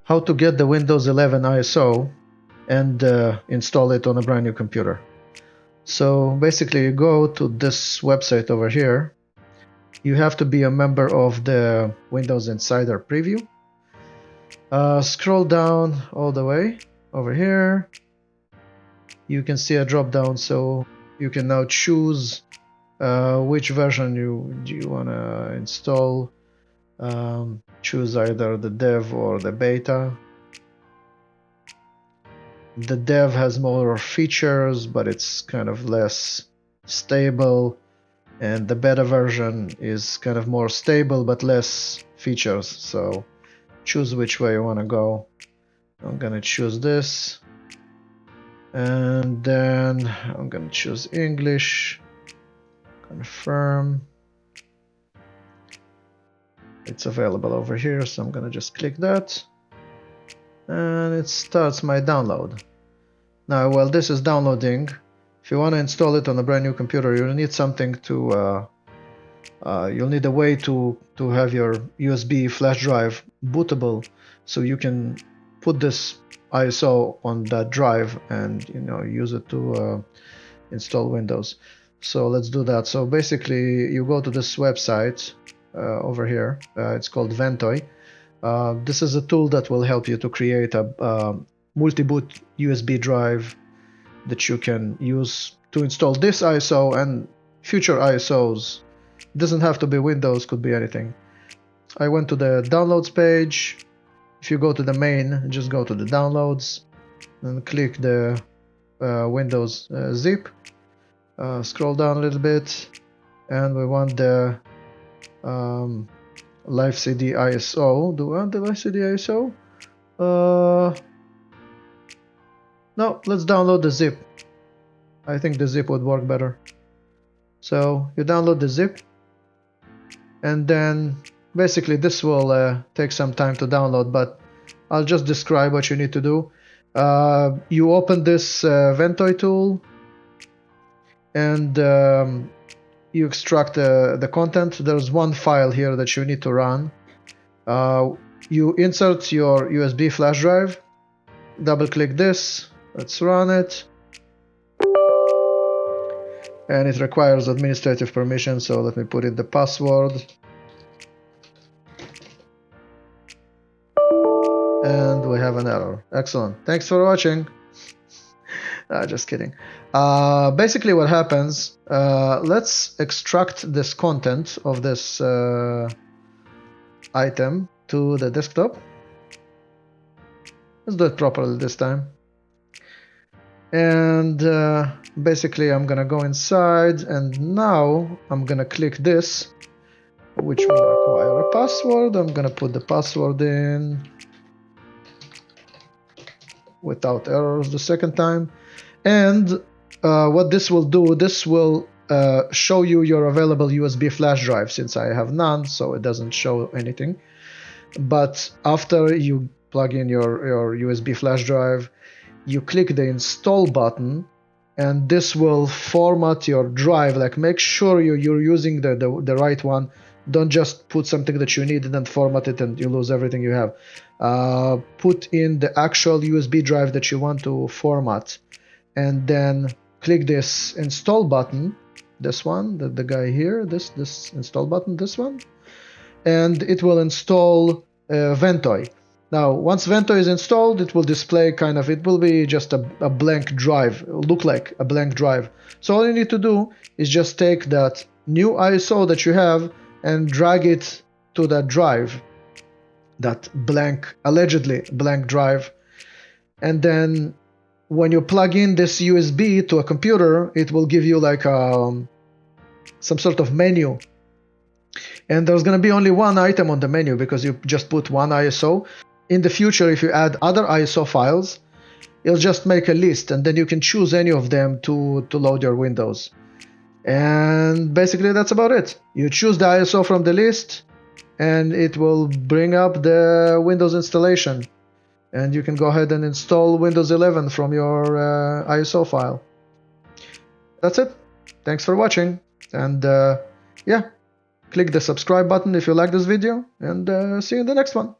how to get the Windows 11 ISO and install it on a brand new computer. So basically you go to this website over here. You have to be a member of the Windows Insider Preview. Scroll down all the way over here. You can see a drop down, so you can now choose which version you want to install. Choose either the dev or the beta. The dev has more features, but it's kind of less stable, and the beta version is kind of more stable but less features. So choose which way you want to go. I'm gonna choose this, and then I'm gonna choose English. Confirm. It's available over here, so I'm gonna just click that, and it starts my download. Now, while this is downloading, if you want to install it on a brand new computer, you'll need something to you'll need a way to have your USB flash drive bootable, so you can put this ISO on that drive and use it to install Windows. So let's do that. So basically you go to this website over here. It's called Ventoy. This is a tool that will help you to create a multi-boot USB drive that you can use to install this ISO and future ISOs. It doesn't have to be Windows, could be anything. I went to the downloads page. If you go to the main, just go to the downloads and click the Windows zip. Scroll down a little bit, and we want the Live CD ISO. Do we want the Live CD ISO? No, let's download the zip. I think the zip would work better. So you download the zip, and then basically this will take some time to download, but I'll just describe what you need to do. You open this Ventoy tool, and you extract the content. There's one file here that you need to run. You insert your USB flash drive, double click this, let's run it, and it requires administrative permission, so let me put in the password, and we have an error. Excellent, thanks for watching. Just kidding. Basically what happens, let's extract this content of this item to the desktop. Let's do it properly this time. And basically I'm gonna go inside, and now I'm gonna click this, which will require a password. I'm gonna put the password in without errors the second time. And what this will do, this will show you your available USB flash drive, since I have none, so it doesn't show anything. But after you plug in your USB flash drive, you click the install button, and this will format your drive. Like, make sure you're using the right one. Don't just put something that you need and then format it and you lose everything you have. Put in the actual USB drive that you want to format, and then click this install button, this one, the guy here, this install button, this one, and it will install Ventoy. Now, once Ventoy is installed, it will display it will be just a blank drive, look like a blank drive. So all you need to do is just take that new ISO that you have and drag it to that drive, that allegedly blank drive, and then when you plug in this USB to a computer, it will give you like some sort of menu, and there's going to be only one item on the menu because you just put one ISO. In the future, if you add other ISO files, it'll just make a list, and then you can choose any of them to load your Windows. And basically that's about it. You choose the ISO from the list, and it will bring up the Windows installation, and you can go ahead and install Windows 11 from your ISO file. That's it. Thanks for watching, and yeah, click the subscribe button if you like this video, and see you in the next one.